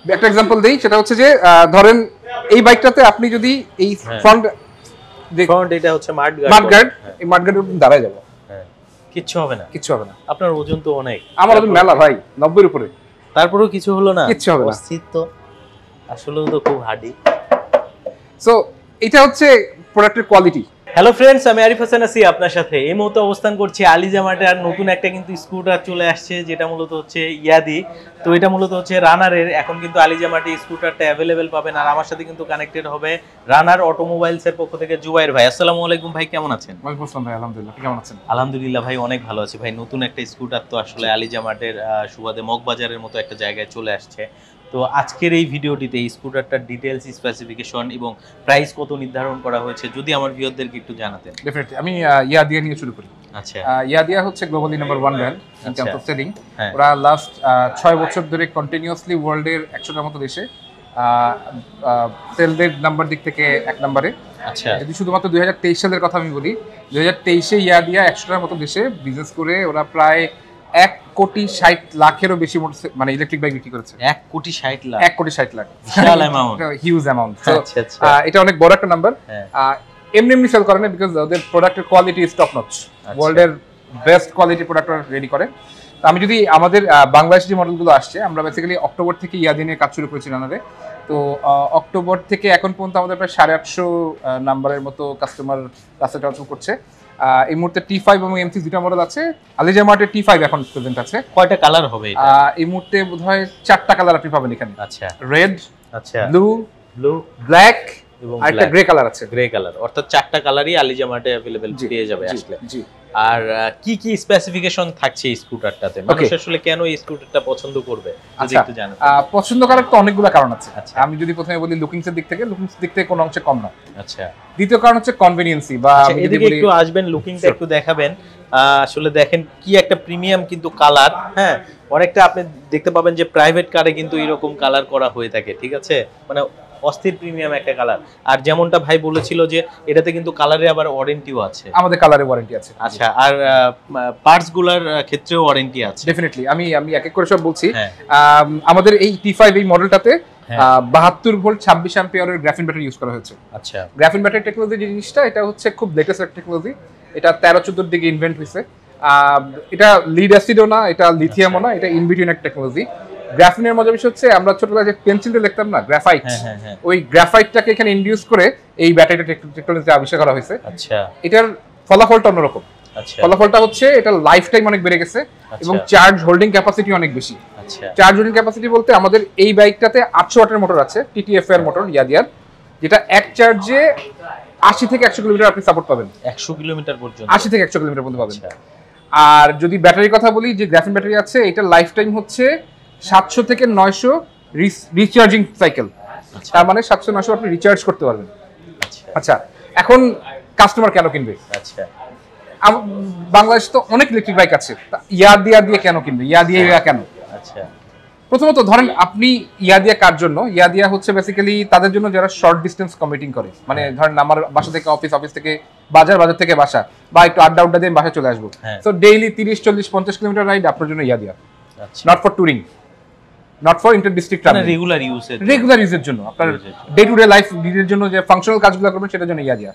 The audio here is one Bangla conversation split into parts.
একটা एग्जांपल দেই, সেটা হচ্ছে যে ধরেন এই বাইকটাতে আপনি যদি এই ফ্রন্ট এটা হচ্ছে মাড গার্ড, এই মাড গার্ডের উপর দাঁড়ায় যাব, হ্যাঁ কিচ্ছু হবে না, কিচ্ছু হবে না। আপনার ওজন তো অনেক, আমার ওজন মেলা ভাই 90 এর উপরে, তারপরেও কিছু হলো না, কিচ্ছু হবে না। অস্থিত আসলে তো খুব হার্ডি। সো এটা হচ্ছে প্রোডাক্টের কোয়ালিটি। হ্যালো ফ্রেন্ডস, আমি আরিফ হাসান আছি আপনার সাথে। এই মুহূর্তে অবস্থান করছি আলিজা মার্টে। আর নতুন একটা কিন্তু স্কুটার চলে আসছে, যেটা মূলত হচ্ছে ইয়াদি। তো এটা মূলত হচ্ছে রানারের। এখন কিন্তু আলিজা মার্টে স্কুটারটা অ্যাভেলেবেল পাবেন। আর আমার সাথে কিন্তু কানেক্টেড হবে রানার অটোমোবাইলস এর পক্ষ থেকে জুবাইর ভাই। আসসালামু আলাইকুম ভাই, কেমন আছেন? ওয়ালাইকুম আসসালাম ভাই, আলহামদুলিল্লাহ। আপনি কেমন আছেন? আলহামদুলিল্লাহ ভাই, অনেক ভালো আছি ভাই। নতুন একটা স্কুটার তো আসলে আলিজা মার্টের সুবাদে মগবাজারের মতো একটা জায়গায় চলে আসছে। তো আজকের এই ভিডিওটিতে এই স্কুটারটার ডিটেইলস, স্পেসিফিকেশন এবং প্রাইস কত নির্ধারণ করা হয়েছে যদি আমার ভিউয়ারদেরকে একটু জানাতেন। ডেফিনেটলি আমি ইয়াদিয়া নিয়ে শুরু করি। আচ্ছা, ইয়াদিয়া হচ্ছে globally number 1 brand in terms of selling. হ্যাঁ। ওরা লাস্ট 6 বছর ধরে কন্টিনিউয়াসলি ওয়ার্ল্ডের 100টার মতো দেশে সেলদের নাম্বার দিক থেকে 1 নম্বরে। আচ্ছা, যদি শুধুমাত্র 2023 সালের কথা আমি বলি, 2023-এ ইয়াদিয়া 100টার মতো দেশে বিজনেস করে ওরা প্রায় 1,60,00,000-এরও বেশি মানে ইলেকট্রিক বাইক বিক্রি করেছে। 1,60,00,000 1,60,00,000 বিশাল অ্যামাউন্ট, হিউজ অ্যামাউন্ট। আচ্ছা, এটা অনেক বড় একটা নাম্বার। এমনি সেল করে না, বিকজ ওদের প্রোডাক্টের কোয়ালিটি ইজ টপ নচ, ওয়ার্ল্ডের বেস্ট কোয়ালিটি প্রোডাক্ট রেডি করে। তো আমি যদি আমাদের বাংলাদেশি যে মডেলগুলো আসছে, আমরা বেসিক্যালি অক্টোবর থেকে ইয়াদি নিয়ে কাজ শুরু করেছি রানারে। তো অক্টোবর থেকে এখন পর্যন্ত আমাদের প্রায় 850 নাম্বারের মতো কাস্টমার কাছে ট্রান্সফার করছে। এই মুহূর্তে T5 এবং M6 দুটো মডেল আছে। আলিজা মার্টে T5 এখন প্রেজেন্ট আছে। কয়টা কালার হবে এটা? এই মুহূর্তে বোধহয় 4টা কালার আপনি পাবেন এখানে। আচ্ছা, রেড, আচ্ছা, ব্লু, ব্ল্যাক এবং একটা গ্রে কালার আছে। গ্রে কালার, অর্থাৎ 4টা কালারই আলিজা মার্টে अवेलेबल পেয়ে যাবে আসলে। জি। আর কি কি স্পেসিফিকেশন থাকছে এই স্কুটারটাতে? মানুষ আসলে কেন এই স্কুটারটা পছন্দ করবে যদি একটু জানেন। পছন্দ করার তো অনেকগুলো কারণ আছে। আচ্ছা, আমি যদি প্রথমে বলি লুকিংস এর দিক থেকে কোনো অংশে কম না। আচ্ছা, দ্বিতীয় কারণ হচ্ছে কনভেনিয়েন্সি, বা এদিকে একটু আসবেন, লুকিংটা একটু দেখাবেন। আসলে দেখেন কি একটা প্রিমিয়াম কিন্তু কালার। হ্যাঁ, অনেকটা আপনি দেখতে পাবেন যে প্রাইভেট কারে কিন্তু এরকম কালার করা হয়ে থাকে, ঠিক আছে? মানে অস্থির প্রিমিয়াম একটা কালার। আর যেমনটা ভাই বলেছিল যে এটাতে কিন্তু কালারে আবার ওয়ারেন্টিও আছে। আমাদের কালারে ওয়ারেন্টি আছে। আচ্ছা, আর পার্টস গুলার ক্ষেত্রেও ওয়ারেন্টি আছে? ডেফিনেটলি। আমি এক এক করে সব বলছি। আমাদের এই T5 এই মডেলটাতে 72 ভোল্ট 26 অ্যাম্পিয়ারের গ্রাফিন ব্যাটারি ইউজ করা হয়েছে। আচ্ছা, গ্রাফিন ব্যাটারি টেকনোলজি যে জিনিসটা, এটা হচ্ছে খুব লেটেস্ট টেকনোলজি। এটা 13-14 দিকে ইনভেন্ট হয়েছে। এটা লিড অ্যাসিডও না, এটা লিথিয়ামও না, এটা ইন বিটুইন একটা টেকনোলজি। গ্রাফিনের মজা বিষয় হচ্ছে, আমরা ছোটবেলায় যে পেন্সিলটা লিখতাম না, গ্রাফাইট, ওই গ্রাফাইটটাকে এখানে ইনডিউস করে এই ব্যাটারিটা টেকনোলজি আবিষ্কার করা হয়েছে। আচ্ছা, এটার ফলাফলটা অন্যরকম। আচ্ছা, ফলাফলটা হচ্ছে এটার লাইফ টাইম অনেক বেড়ে গেছে এবং চার্জ হোল্ডিং ক্যাপাসিটি অনেক বেশি। আচ্ছা, চার্জ হোল্ডিং ক্যাপাসিটি বলতে আমাদের এই বাইকটাতে 800 ওয়াটের মোটর আছে, TTF এর মোটর ইয়াদিয়ার, যেটা এক চার্জে 80 থেকে 100 কিলোমিটার আপনি সাপোর্ট পাবেন। 100 কিলোমিটার পর্যন্ত? 80 থেকে 100 কিলোমিটার পর্যন্ত পাবেন। আর যদি ব্যাটারির কথা বলি, যে গ্রাফিন ব্যাটারি আছে, এটার লাইফ টাইম হচ্ছে 700 থেকে 900 রিচার্জিং সাইকেল। তার মানে 700-900 আপনি রিচার্জ করতে পারবেন। আচ্ছা, এখন কাস্টমার কেন কিনবে? আচ্ছা, বাংলাদেশে তো অনেক ইলেকট্রিক বাইক আছে, ইয়াদিয়া দিয়ে কেন কিনবে? ইয়াদিয়া কেন? আচ্ছা, প্রথমত ধরেন আপনি ইয়াদিয়া কার জন্য? ইয়াদিয়া হচ্ছে বেসিক্যালি তাদের জন্য যারা শর্ট ডিস্টেন্স কমিউটিং করে। মানে ধরেন আমার বাসা থেকে অফিস, অফিস থেকে বাজার, বাজার থেকে বাসা, বা একটু আড্ডা দিয়ে বাসায় চলে আসবো। সো ডেইলি 30-40-50 কিলোমিটার রাইড আপনার জন্য Yadea. Not for touring, not for inter district travel, regular ইউজের জন্য, আপনার ডে টু ডে লাইফ নিডের জন্য যে ফাংশনাল কাজগুলো করবেন সেটার জন্য ইয়াদিয়া।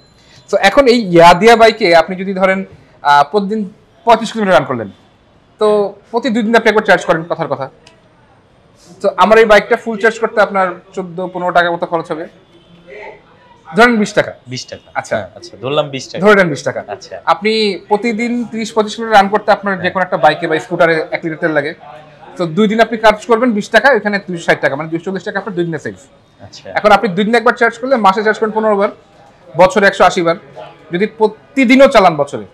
সো এখন এই ইয়াদিয়া বাইকে আপনি যদি ধরেন প্রতিদিন 35 কিলোমিটার রান করলেন, তো প্রতি 2 দিন আপনি একবার চার্জ করেন, কথার কথা। তো আমার এই বাইকটা ফুল চার্জ করতে আপনার 14-15 টাকা মতো খরচ হবে, ধরেন 20 টাকা। আচ্ছা, ধরলাম 20 টাকা, ধরে নেন 20 টাকা। আচ্ছা, আপনি প্রতিদিন 30-35 কিলোমিটার রান করতে আপনার যে কোনো একটা বাইকে বা স্কুটারে 1 লিটার তেল লাগে। তো 2 দিন আপনি চার্জ করবেন 20 টাকা, এখানে 260 টাকা, মানে 240 টাকা আপনার 2 দিনে সেভ। আচ্ছা, এখন আপনি 2 দিনে একবার চার্জ করলে মাসে চার্জ করেন 15 বার, বছরে 180 বার। যদি প্রতিদিনও চালান বছরে,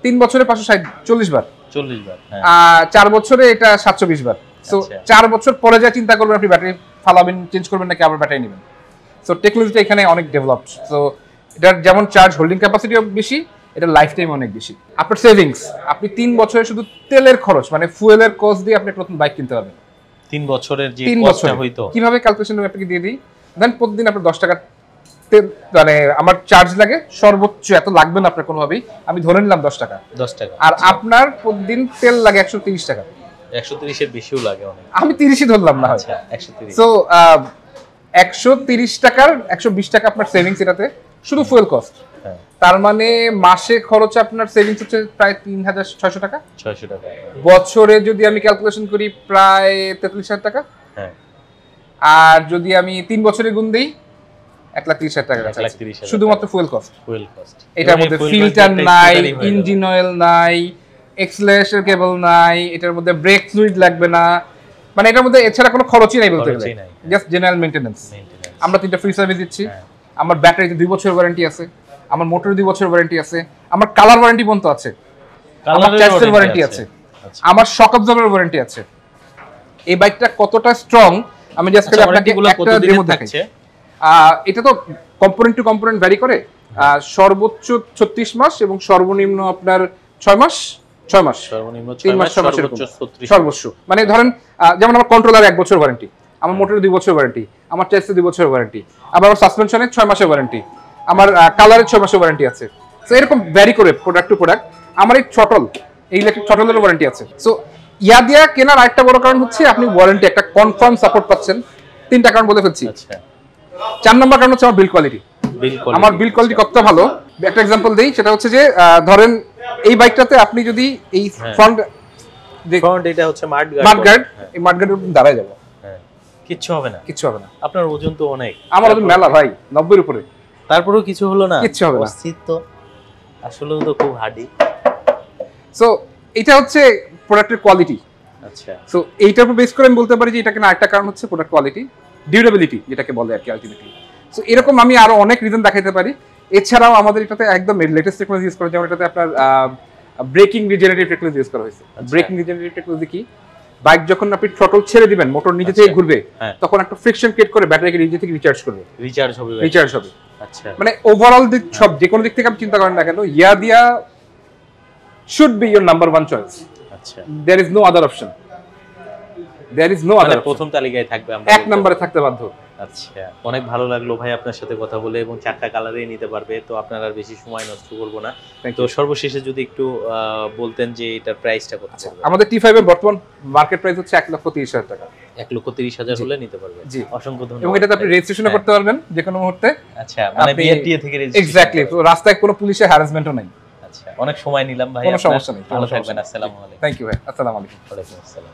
3 বছরে 540 বার, 40 বার, 4 বছরে এটা 720 বার। সো 4 বছর পরে যা চিন্তা করবেন আপনি ব্যাটারি ফালাবেন, চেঞ্জ করবেন নাকি আবার ব্যাটারি নেবেন। সো টেকনোলজিটা এখানে অনেক ডেভেলপড। সো এটার যেমন চার্জ হোল্ডিং ক্যাপাসিটিও বেশি, এটার লাইফ টাইম অনেক বেশি। আপনার সেভিংস, আপনি 3 বছরে শুধু তেলের খরচ, মানে ফুয়েলের কস্ট দিয়ে আপনি প্রথম বাইক কিনতে পারবেন। 3 বছরের যে কস্টটা হইতো, কিভাবে ক্যালকুলেশন আপনাকে দিয়ে দিই। দেন প্রতিদিন আপনার 10 টাকা তেল, মানে আমার চার্জ লাগে সর্বোচ্চ, এত লাগবে না আপনার কোনোভাবেই, আমি ধরে নিলাম 10 টাকা। আর আপনার প্রতিদিন তেল লাগে 130 টাকা। 130 এর বেশিও লাগে অনেক। আমি 30ই ধরলাম না। আচ্ছা 130। সো 130 টাকার 120 টাকা আপনার সেভিংস এটাতে শুধু ফুয়েল কস্ট। তার মানে মাসে খরচ আপনার সেভিংস হচ্ছে প্রায় 3600 টাকা। 600 টাকা। বছরে যদি আমি ক্যালকুলেশন করি প্রায় 43,000 টাকা। হ্যাঁ। আর যদি আমি 3 বছরে গুণ দেই 1,30,000 টাকা শুধুমাত্র ফুয়েল কস্ট। Fuel cost. এটার মধ্যে ফিল্টার নাই, ইঞ্জিন অয়েল নাই, এক্সেলারেশন কেবল নাই, এটার মধ্যে ব্রেক ফ্লুইড লাগবে না, মানে এটার মধ্যে এছাড়া কোনো খরচই নাই বলতে গেলে, জাস্ট জেনারেল মেইনটেনেন্স। আমরা 3টা ফ্রি সার্ভিস দিচ্ছি। আমার ব্যাটারিতে 2 বছর ওয়ারেন্টি আছে, আমার মোটরে 2 বছর ওয়ারেন্টি আছে, আমার কালার ওয়ারেন্টি পর্যন্ত আছে, আমার চ্যাসিসের ওয়ারেন্টি আছে, আমার শক অবজর্ভার ওয়ারেন্টি আছে। এই বাইকটা কতটা স্ট্রং আমি জাস্ট আপনাকে একটা ডেমো দেখাচ্ছি। এটা তো কম্পোনেন্ট টু কম্পোনেন্ট ভ্যারি করে। সর্বোচ্চ 36 মাস এবং সর্বনিম্ন আপনার 6 মাস, 6 মাস, সর্বনিম্ন 3 মাস, 6 মাস সর্বোচ্চ। মানে ধরেন যেমন আমার কন্ট্রোলার 1 বছর ওয়ারেন্টি, আমার মোটরে 2 বছর ওয়ারেন্টি, আমার চ্যাসিসে 2 বছর ওয়ারেন্টি, আবার আমার সাসপেনশনে 6 মাসের ওয়ারেন্টি, আমার কালারে 6 মাসের ওয়ারেন্টি আছে। সো এরকম ভ্যারি করে প্রোডাক্ট টু প্রোডাক্ট। আমার এই থ্রটল, এই ইলেকট্রিক থ্রটলের ওয়ারেন্টি আছে। সো ইয়াদিয়া কেনার আরেকটা বড় কারণ হচ্ছে আপনি ওয়ারেন্টি একটা কনফার্ম সাপোর্ট পাচ্ছেন। 3টা কারণ বলে ফেলছি। আচ্ছা। 4 নম্বর কারণ হচ্ছে আমার বিল কোয়ালিটি। আমার বিল কোয়ালিটি কতটা ভালো একটা এক্সাম্পল দেই, সেটা হচ্ছে যে ধরেন এই বাইকটাতে আপনি যদি এই ফ্রন্ট এটা হচ্ছে মাড গার্ড, এই মাড গার্ডের উপর দাঁড়ায় যাবো, কিচ্ছু হবে না, কিচ্ছু হবে না। আপনার ওজন তো অনেক, আমার ওজন মেলা ভাই 90 এর উপরে, তারপরেও কিছু হলো না, কিচ্ছু হবে না। অস্থিত আসলেও তো খুব হার্ডি। সো এটা হচ্ছে প্রোডাক্টের কোয়ালিটি। আচ্ছা। সো এইটার উপর বেস করে আমি বলতে পারি যে এটা কেন আরেকটা কারণ হচ্ছে প্রোডাক্ট কোয়ালিটি, ডিউরেবিলিটি যেটাকে বলে আর কি আলটিমেটলি। সো এরকম আমি আরো অনেক রিজন দেখাইতে পারি। এছাড়াও আমাদের এটাতে একদম লেটেস্ট টেকনোলজি ইউজ করা, যেমন এটাতে আপনার ব্রেকিং রিজেনারেটিভ টেকনোলজি ইউজ করা হয়েছে। ব্রেকিং রিজেনারেটিভ টেকনোলজি কি, বাইক যখন আপনি থ্রটল ছেড়ে দিবেন, মোটর নিজে থেকে ঘুরবে, তখন একটা ফ্রিকশন ক্রিয়েট করে ব্যাটারিকে নিজে থেকে রিচার্জ করবে, রিচার্জ হবে। আচ্ছা। মানে ওভারঅল দিক সব যে কোনো দিক থেকে আপনি চিন্তা করেন না কেন, Yadea should be your number 1 choice. আচ্ছা। There is no other option, there is no other, প্রথম তালিকায় থাকবে, আমরা 1 নম্বরে থাকতে বাধ্য। আচ্ছা, অনেক ভালো লাগলো ভাই আপনার সাথে কথা বলে, এবং 4টা কালারেই নিতে পারবে, তো আপনার আর বেশি সময় নষ্ট করব না। তো সর্বশেষে যদি একটু বলতেন যে এটার প্রাইসটা কত পড়বে? আমাদের T5 এর বর্তমান মার্কেট প্রাইস হচ্ছে 1,30,000 টাকা। 1,30,000 হলে নিতে পারবে। জি, অসংখ্য ধন্যবাদ। এবং এটাতে আপনি রেজিস্ট্রেশনও করতে পারবেন যে কোনো মুহূর্তে। আচ্ছা, মানে বিআরটিএ থেকে রেজিস্ট্রেশন। এক্স্যাক্টলি, তো রাস্তায় কোনো পুলিশের হ্যারাসমেন্টও নাই। আচ্ছা, অনেক সময় নিলাম ভাই, কোনো সমস্যা নেই। ভালো থাকবেন। আসসালামু আলাইকুম। থ্যাংক ইউ ভাই, আসসালামু আলাইকুম। ওয়া আলাইকুম আসসালাম।